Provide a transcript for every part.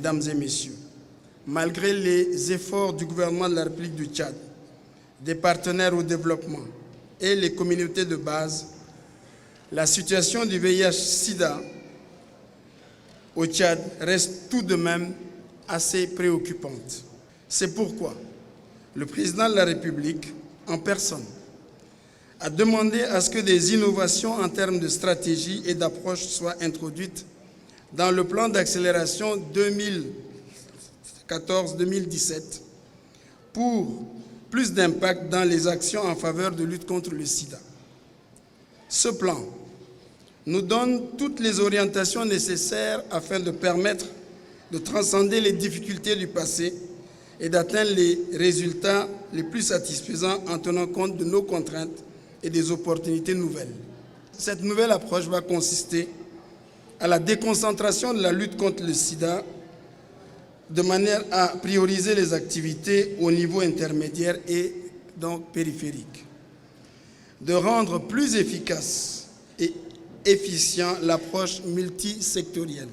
Mesdames et messieurs, malgré les efforts du gouvernement de la République du Tchad, des partenaires au développement et les communautés de base, la situation du VIH-Sida au Tchad reste tout de même assez préoccupante. C'est pourquoi le président de la République, en personne, a demandé à ce que des innovations en termes de stratégie et d'approche soient introduites dans le plan d'accélération 2014-2017 pour plus d'impact dans les actions en faveur de lutte contre le sida. Ce plan nous donne toutes les orientations nécessaires afin de permettre de transcender les difficultés du passé et d'atteindre les résultats les plus satisfaisants en tenant compte de nos contraintes et des opportunités nouvelles. Cette nouvelle approche va consister à la déconcentration de la lutte contre le sida de manière à prioriser les activités au niveau intermédiaire et donc périphérique, de rendre plus efficace et efficient l'approche multisectorielle,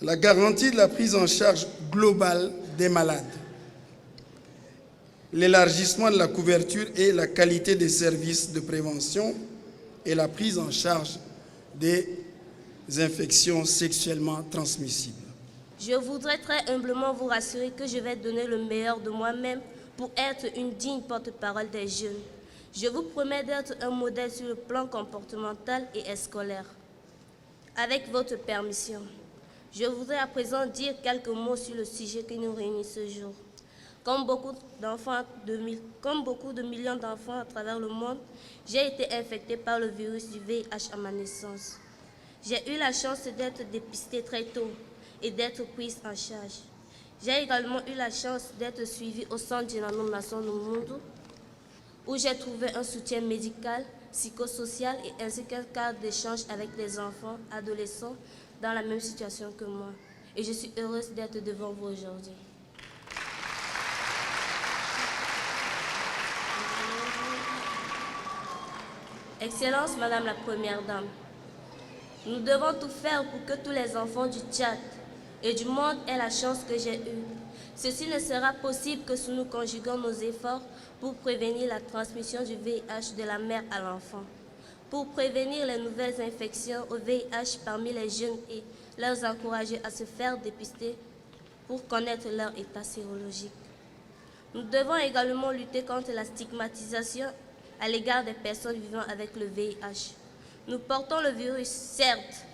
la garantie de la prise en charge globale des malades, l'élargissement de la couverture et la qualité des services de prévention et la prise en charge des infections sexuellement transmissibles. Je voudrais très humblement vous rassurer que je vais donner le meilleur de moi-même pour être une digne porte-parole des jeunes. Je vous promets d'être un modèle sur le plan comportemental et scolaire. Avec votre permission, je voudrais à présent dire quelques mots sur le sujet qui nous réunit ce jour. Comme beaucoup de millions d'enfants à travers le monde, j'ai été infectée par le virus du VIH à ma naissance. J'ai eu la chance d'être dépistée très tôt et d'être prise en charge. J'ai également eu la chance d'être suivie au centre Djinano Nason Mundu, où j'ai trouvé un soutien médical, psychosocial et ainsi qu'un cadre d'échange avec les enfants, adolescents dans la même situation que moi. Et je suis heureuse d'être devant vous aujourd'hui. Excellence, Madame la Première Dame, nous devons tout faire pour que tous les enfants du Tchad et du monde aient la chance que j'ai eue. Ceci ne sera possible que si nous conjuguons nos efforts pour prévenir la transmission du VIH de la mère à l'enfant, pour prévenir les nouvelles infections au VIH parmi les jeunes et leur encourager à se faire dépister pour connaître leur état sérologique. Nous devons également lutter contre la stigmatisation à l'égard des personnes vivant avec le VIH. Nous portons le virus, certes,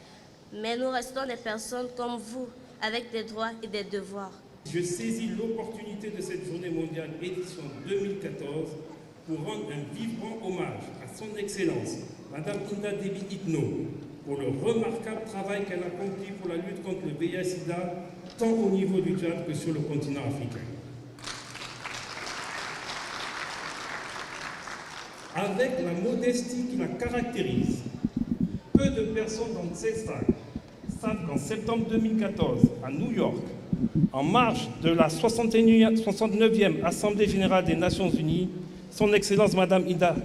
Mais nous restons des personnes comme vous, avec des droits et des devoirs. Je saisis l'opportunité de cette journée mondiale édition 2014 pour rendre un vibrant hommage à son Excellence, Madame Inda Déby Itno, pour le remarquable travail qu'elle a accompli pour la lutte contre le VIH-Sida, tant au niveau du Tchad que sur le continent africain. Avec la modestie qui la caractérise, peu de personnes dans cette salle savent qu'en septembre 2014, à New York, en marge de la 69e Assemblée générale des Nations unies, son Excellence Madame Inda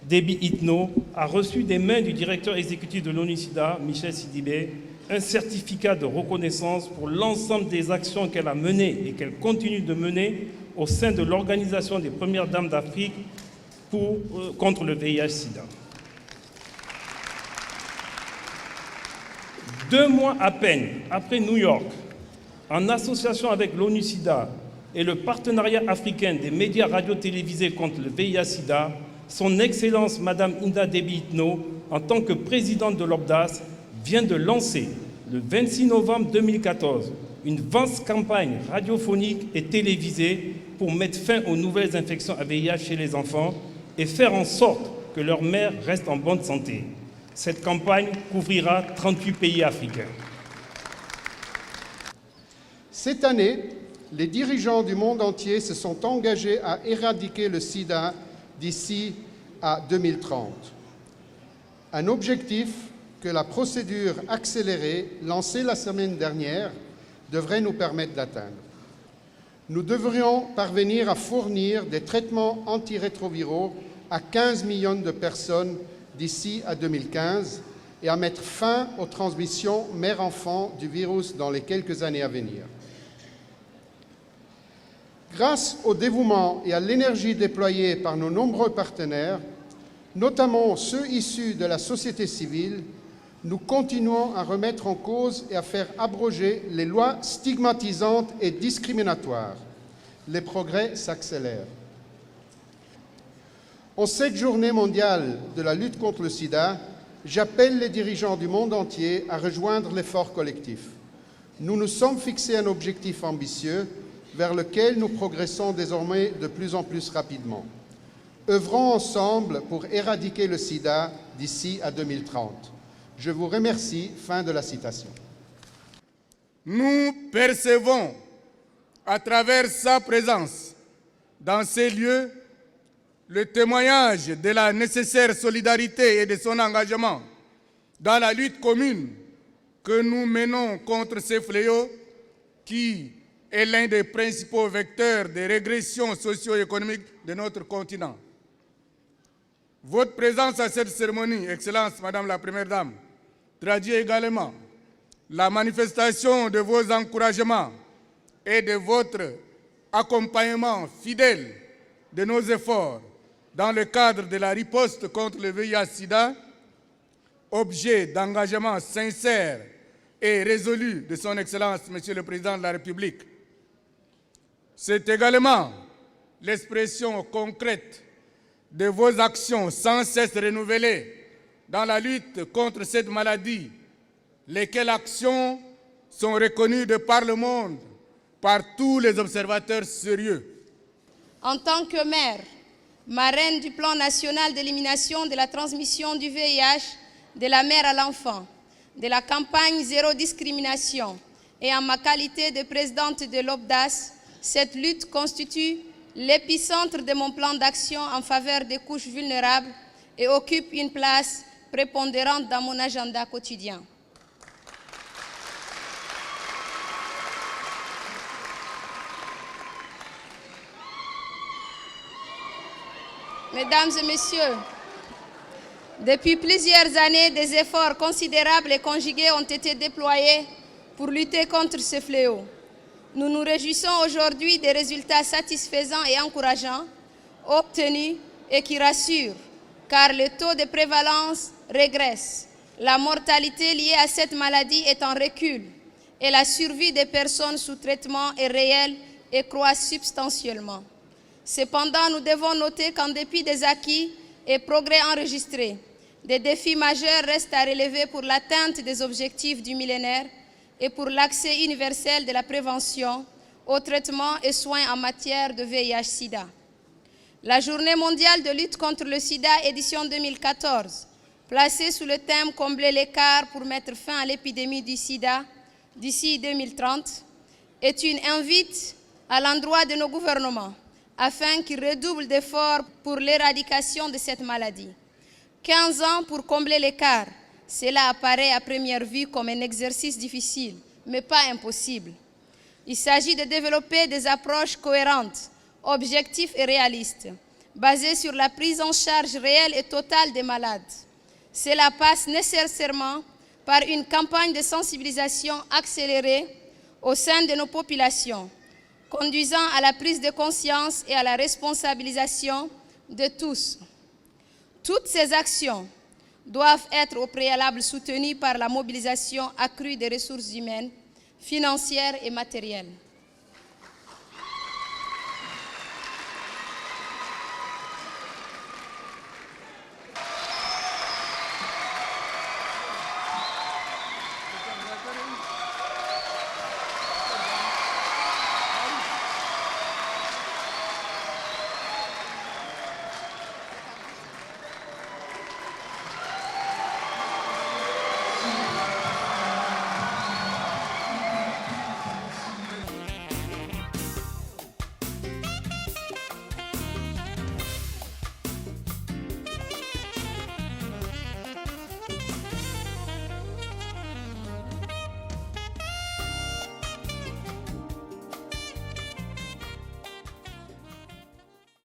Déby Itno a reçu des mains du directeur exécutif de l'ONU-SIDA, Michel Sidibé, un certificat de reconnaissance pour l'ensemble des actions qu'elle a menées et qu'elle continue de mener au sein de l'Organisation des Premières Dames d'Afrique contre le VIH-Sida. 2 mois à peine après New York, en association avec l'ONU-SIDA et le partenariat africain des médias radio-télévisés contre le VIH-Sida, son Excellence Madame Inda Déby Itno, en tant que présidente de l'OBDAS, vient de lancer, le 26 novembre 2014, une vaste campagne radiophonique et télévisée pour mettre fin aux nouvelles infections à VIH chez les enfants et faire en sorte que leurs mères restent en bonne santé. Cette campagne couvrira 38 pays africains. Cette année, les dirigeants du monde entier se sont engagés à éradiquer le sida d'ici à 2030. Un objectif que la procédure accélérée lancée la semaine dernière devrait nous permettre d'atteindre. Nous devrions parvenir à fournir des traitements antirétroviraux à 15 millions de personnes d'ici à 2015 et à mettre fin aux transmissions mère-enfant du virus dans les quelques années à venir. Grâce au dévouement et à l'énergie déployée par nos nombreux partenaires, notamment ceux issus de la société civile, nous continuons à remettre en cause et à faire abroger les lois stigmatisantes et discriminatoires. Les progrès s'accélèrent. En cette journée mondiale de la lutte contre le sida, j'appelle les dirigeants du monde entier à rejoindre l'effort collectif. Nous nous sommes fixés un objectif ambitieux vers lequel nous progressons désormais de plus en plus rapidement. Œuvrons ensemble pour éradiquer le sida d'ici à 2030. Je vous remercie. Fin de la citation. Nous percevons à travers sa présence dans ces lieux le témoignage de la nécessaire solidarité et de son engagement dans la lutte commune que nous menons contre ces fléaux qui est l'un des principaux vecteurs de régression socio-économique de notre continent. Votre présence à cette cérémonie, Excellence Madame la Première Dame, traduit également la manifestation de vos encouragements et de votre accompagnement fidèle de nos efforts dans le cadre de la riposte contre le VIH-Sida, objet d'engagement sincère et résolu de son Excellence, Monsieur le Président de la République. C'est également l'expression concrète de vos actions sans cesse renouvelées dans la lutte contre cette maladie, lesquelles actions sont reconnues de par le monde, par tous les observateurs sérieux. En tant que mère, marraine du plan national d'élimination de la transmission du VIH de la mère à l'enfant, de la campagne Zéro discrimination et en ma qualité de présidente de l'OBDAS, cette lutte constitue l'épicentre de mon plan d'action en faveur des couches vulnérables et occupe une place prépondérante dans mon agenda quotidien. Mesdames et messieurs, depuis plusieurs années, des efforts considérables et conjugués ont été déployés pour lutter contre ce fléau. Nous nous réjouissons aujourd'hui des résultats satisfaisants et encourageants obtenus et qui rassurent, car le taux de prévalence régresse, la mortalité liée à cette maladie est en recul et la survie des personnes sous traitement est réelle et croît substantiellement. Cependant, nous devons noter qu'en dépit des acquis et progrès enregistrés, des défis majeurs restent à relever pour l'atteinte des objectifs du millénaire et pour l'accès universel de la prévention, au traitement et soins en matière de VIH-Sida. La Journée mondiale de lutte contre le sida édition 2014, placée sous le thème « Combler l'écart pour mettre fin à l'épidémie du sida d'ici 2030 », est une invite à l'endroit de nos gouvernements afin qu'ils redoublent d'efforts pour l'éradication de cette maladie. 15 ans pour combler l'écart, cela apparaît à première vue comme un exercice difficile, mais pas impossible. Il s'agit de développer des approches cohérentes, objectives et réalistes, basées sur la prise en charge réelle et totale des malades. Cela passe nécessairement par une campagne de sensibilisation accélérée au sein de nos populations, conduisant à la prise de conscience et à la responsabilisation de tous. Toutes ces actions doivent être au préalable soutenues par la mobilisation accrue des ressources humaines, financières et matérielles.